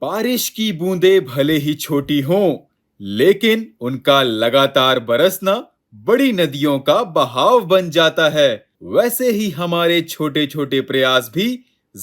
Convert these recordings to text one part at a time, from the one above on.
बारिश की बूंदें भले ही छोटी हों, लेकिन उनका लगातार बरसना बड़ी नदियों का बहाव बन जाता है। वैसे ही हमारे छोटे छोटे प्रयास भी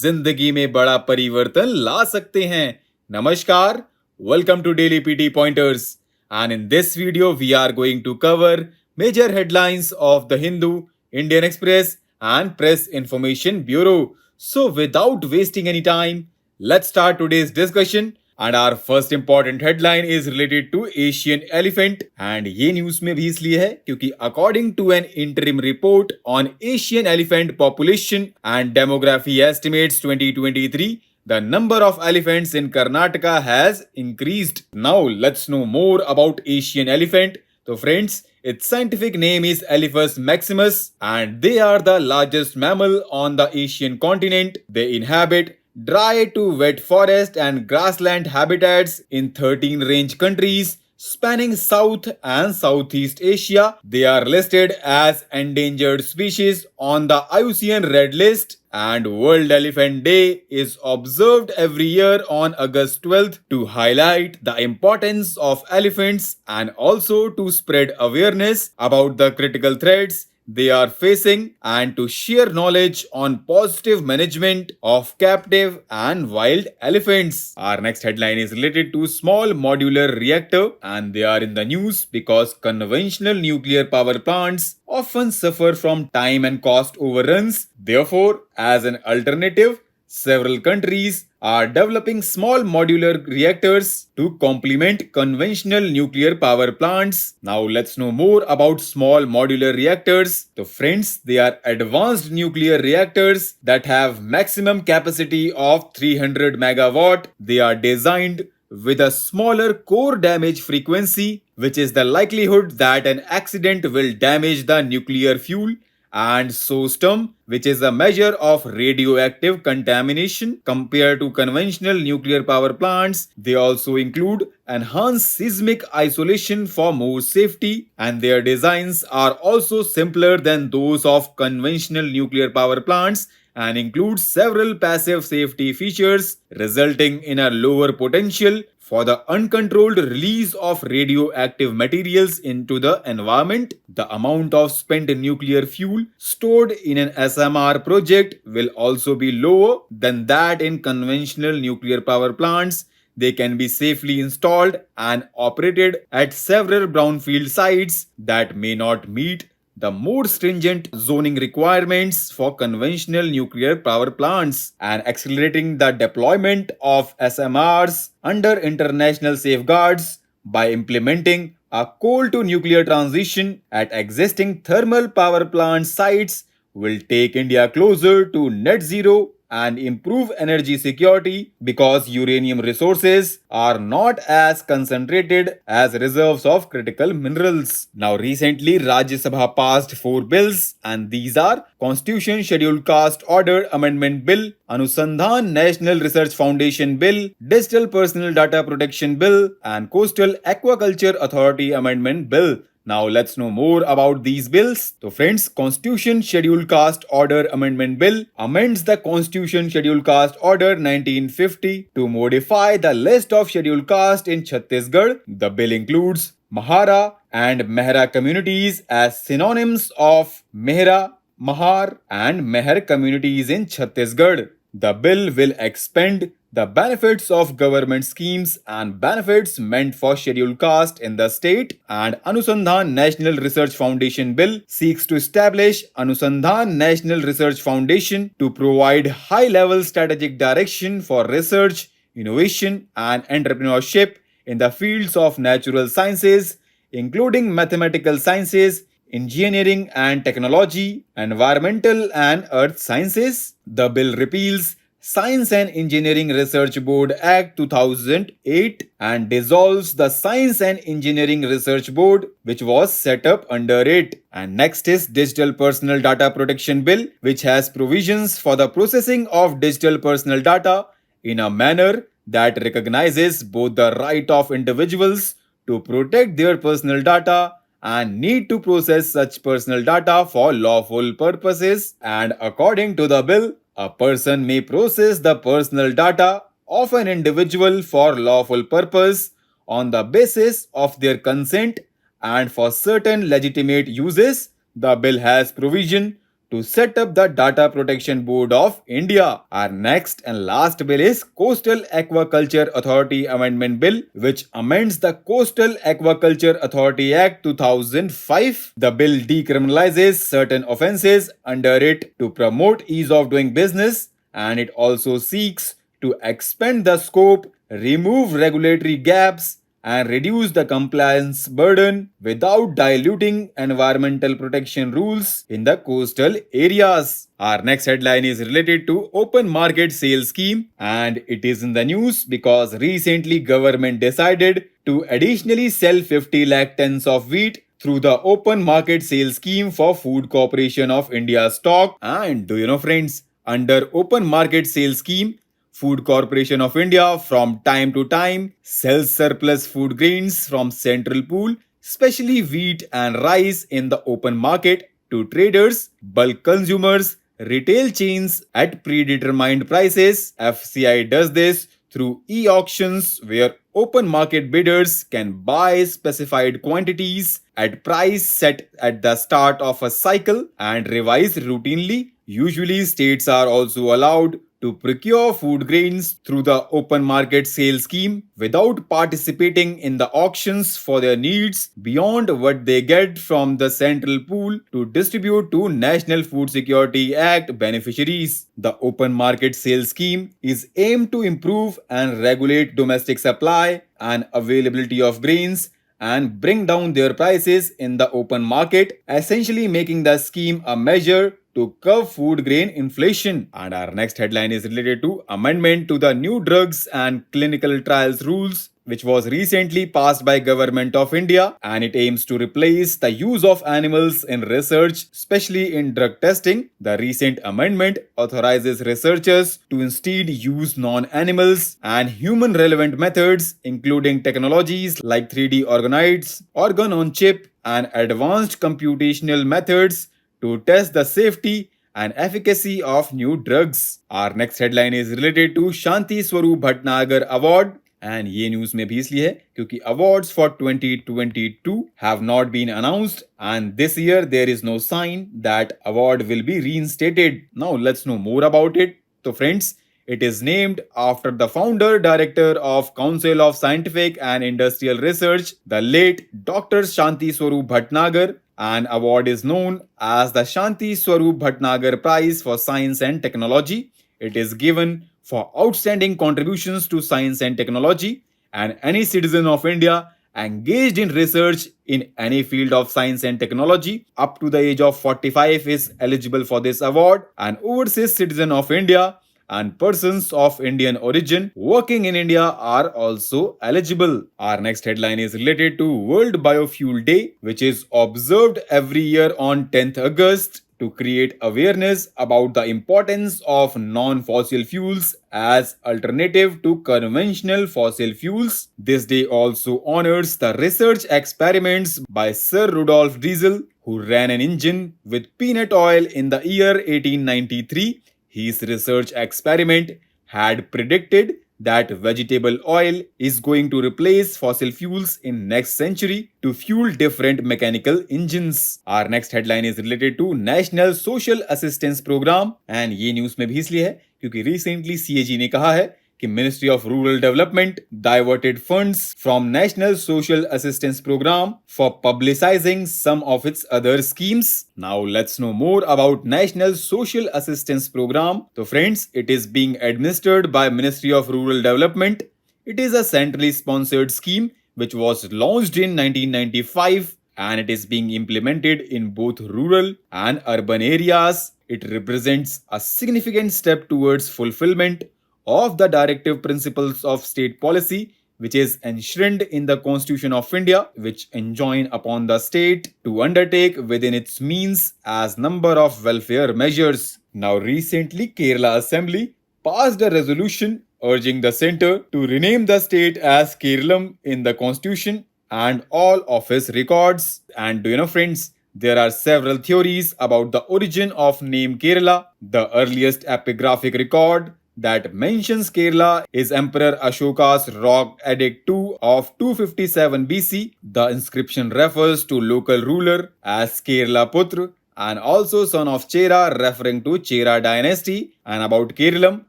जिंदगी में बड़ा परिवर्तन ला सकते हैं। नमस्कार, welcome to daily PT pointers, and in this video we are going to cover major headlines of the Hindu, Indian Express, and Press Information Bureau. So, without wasting any time, let's start today's discussion. And our first important headline is related to Asian elephant. And ये news में भी इसलिए है क्योंकि according to an interim report on Asian elephant population and demography estimates 2023, the number of elephants in Karnataka has increased. Now, let's know more about Asian elephant. So friends, its scientific name is Elephas maximus and they are the largest mammal on the Asian continent. They inhabit dry to wet forest and grassland habitats in 13 range countries spanning South and Southeast Asia. They are listed as endangered species on the IUCN Red List, and World Elephant Day is observed every year on August 12th to highlight the importance of elephants and also to spread awareness about the critical threats they are facing and to share knowledge on positive management of captive and wild elephants. Our next headline is related to small modular reactor, and they are in the news because conventional nuclear power plants often suffer from time and cost overruns. Therefore, as an alternative, several countries are developing small modular reactors to complement conventional nuclear power plants. Now let's know more about small modular reactors. So friends, they are advanced nuclear reactors that have maximum capacity of 300 megawatt. They are designed with a smaller core damage frequency, which is the likelihood that an accident will damage the nuclear fuel and system, which is a measure of radioactive contamination compared to conventional nuclear power plants. They also include enhanced seismic isolation for more safety, and their designs are also simpler than those of conventional nuclear power plants and include several passive safety features, resulting in a lower potential for the uncontrolled release of radioactive materials into the environment. The amount of spent nuclear fuel stored in an SMR project will also be lower than that in conventional nuclear power plants. They can be safely installed and operated at several brownfield sites that may not meet the more stringent zoning requirements for conventional nuclear power plants, and accelerating the deployment of SMRs under international safeguards by implementing a coal to nuclear transition at existing thermal power plant sites will take India closer to net zero and improve energy security because uranium resources are not as concentrated as reserves of critical minerals. Now recently Rajya Sabha passed 4 bills, and these are Constitution Scheduled Caste Order Amendment Bill, Anusandhan National Research Foundation Bill, Digital Personal Data Protection Bill, and Coastal Aquaculture Authority Amendment Bill. Now let's know more about these bills. So friends, Constitution Scheduled Caste Order Amendment Bill amends the Constitution Scheduled Caste Order 1950 to modify the list of scheduled caste in Chhattisgarh. The bill includes Mahara and Mehra communities as synonyms of Mehra, Mahar and Meher communities in Chhattisgarh. The bill will expand the benefits of government schemes and benefits meant for scheduled caste in the state, and Anusandhan National Research Foundation Bill seeks to establish Anusandhan National Research Foundation to provide high-level strategic direction for research, innovation and entrepreneurship in the fields of natural sciences, including mathematical sciences, engineering and technology, environmental and earth sciences. The bill repeals Science and Engineering Research Board Act 2008 and dissolves the Science and Engineering Research Board, which was set up under it. And next is Digital Personal Data Protection Bill, which has provisions for the processing of digital personal data in a manner that recognizes both the right of individuals to protect their personal data and need to process such personal data for lawful purposes. And according to the bill, a person may process the personal data of an individual for lawful purpose on the basis of their consent and for certain legitimate uses. The bill has provision to set up the Data Protection Board of India. Our next and last bill is Coastal Aquaculture Authority Amendment Bill, which amends the Coastal Aquaculture Authority Act 2005. The bill decriminalizes certain offences under it to promote ease of doing business, and it also seeks to expand the scope, remove regulatory gaps, and reduce the compliance burden without diluting environmental protection rules in the coastal areas. Our next headline is related to open market sales scheme, and it is in the news because recently government decided to additionally sell 50 lakh tons of wheat through the open market sales scheme for Food Corporation of India stock. And do you know, friends, under open market sales scheme, Food Corporation of India from time to time sells surplus food grains from central pool, especially wheat and rice in the open market to traders, bulk consumers, retail chains at predetermined prices. FCI does this through e-auctions where open market bidders can buy specified quantities at price set at the start of a cycle and revise routinely. Usually states are also allowed to procure food grains through the open market sale scheme without participating in the auctions for their needs beyond what they get from the central pool to distribute to National Food Security Act beneficiaries. The open market sale scheme is aimed to improve and regulate domestic supply and availability of grains and bring down their prices in the open market, essentially making the scheme a measure to curb food grain inflation. And our next headline is related to amendment to the new drugs and clinical trials rules, which was recently passed by Government of India, and it aims to replace the use of animals in research, especially in drug testing. The recent amendment authorizes researchers to instead use non-animals and human-relevant methods, including technologies like 3D organoids, organ-on-chip, and advanced computational methods to test the safety and efficacy of new drugs. Our next headline is related to Shanti Swarup Bhatnagar Award. And ये news में भी इसलिए है क्योंकि awards for 2022 have not been announced and this year there is no sign that award will be reinstated. Now let's know more about it. So friends, it is named after the founder director of Council of Scientific and Industrial Research, the late Dr. Shanti Swarup Bhatnagar. An award is known as the Shanti Swarup Bhatnagar Prize for Science and Technology. It is given for outstanding contributions to science and technology, and any citizen of India engaged in research in any field of science and technology up to the age of 45 is eligible for this award. An overseas citizen of India and persons of Indian origin working in India are also eligible. Our next headline is related to World Biofuel Day, which is observed every year on 10th August to create awareness about the importance of non-fossil fuels as alternative to conventional fossil fuels. This day also honors the research experiments by Sir Rudolf Diesel, who ran an engine with peanut oil in the year 1893. His research experiment had predicted that vegetable oil is going to replace fossil fuels in next century to fuel different mechanical engines. Our next headline is related to National Social Assistance Program, and ये news में भी इसलिए है क्योंकि recently CAG ने कहा है कि Ministry of Rural Development diverted funds from National Social Assistance Program for publicizing some of its other schemes. Now let's know more about National Social Assistance Program. So friends, it is being administered by Ministry of Rural Development. It is a centrally sponsored scheme which was launched in 1995 and it is being implemented in both rural and urban areas. It represents a significant step towards fulfillment of the directive principles of state policy, which is enshrined in the Constitution of India, which enjoin upon the state to undertake within its means as number of welfare measures. Now recently, Kerala Assembly passed a resolution urging the centre to rename the state as Keralam in the Constitution and all office records. And do you know, friends, there are several theories about the origin of name Kerala. The earliest epigraphic record that mentions Kerala is Emperor Ashoka's rock edict 2 of 257 BC. The inscription refers to local ruler as Kerala Putra and also son of Chera, referring to Chera dynasty. And about Keralam,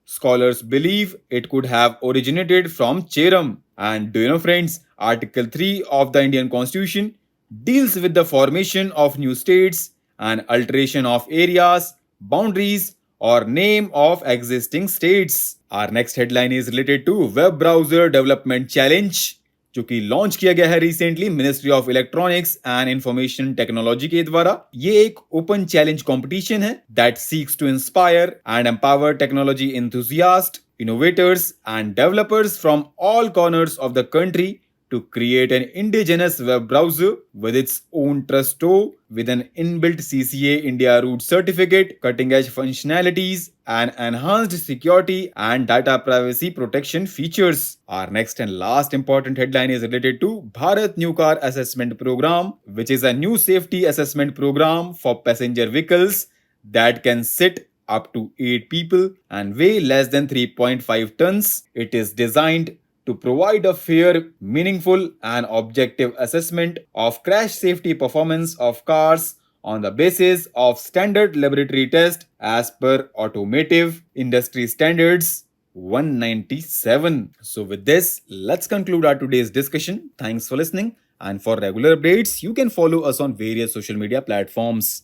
scholars believe it could have originated from Cheram. And do you know, friends, Article 3 of the Indian Constitution deals with the formation of new states and alteration of areas, boundaries, or name of existing states. Our next headline is related to Web Browser Development Challenge, जो कि launch किया गया है recently ministry of electronics and information technology के द्वारा। ये एक open challenge competition है that seeks to inspire and empower technology enthusiasts, innovators and developers from all corners of the country to create an indigenous web browser with its own trust store with an inbuilt CCA India root certificate, cutting edge functionalities and enhanced security and data privacy protection features. Our next and last important headline is related to Bharat New Car Assessment Program, which is a new safety assessment program for passenger vehicles that can sit up to 8 people and weigh less than 3.5 tons. It is designed to provide a fair, meaningful, and objective assessment of crash safety performance of cars on the basis of standard laboratory tests as per Automotive Industry Standards 197. So with this, let's conclude our today's discussion. Thanks for listening. And for regular updates, you can follow us on various social media platforms.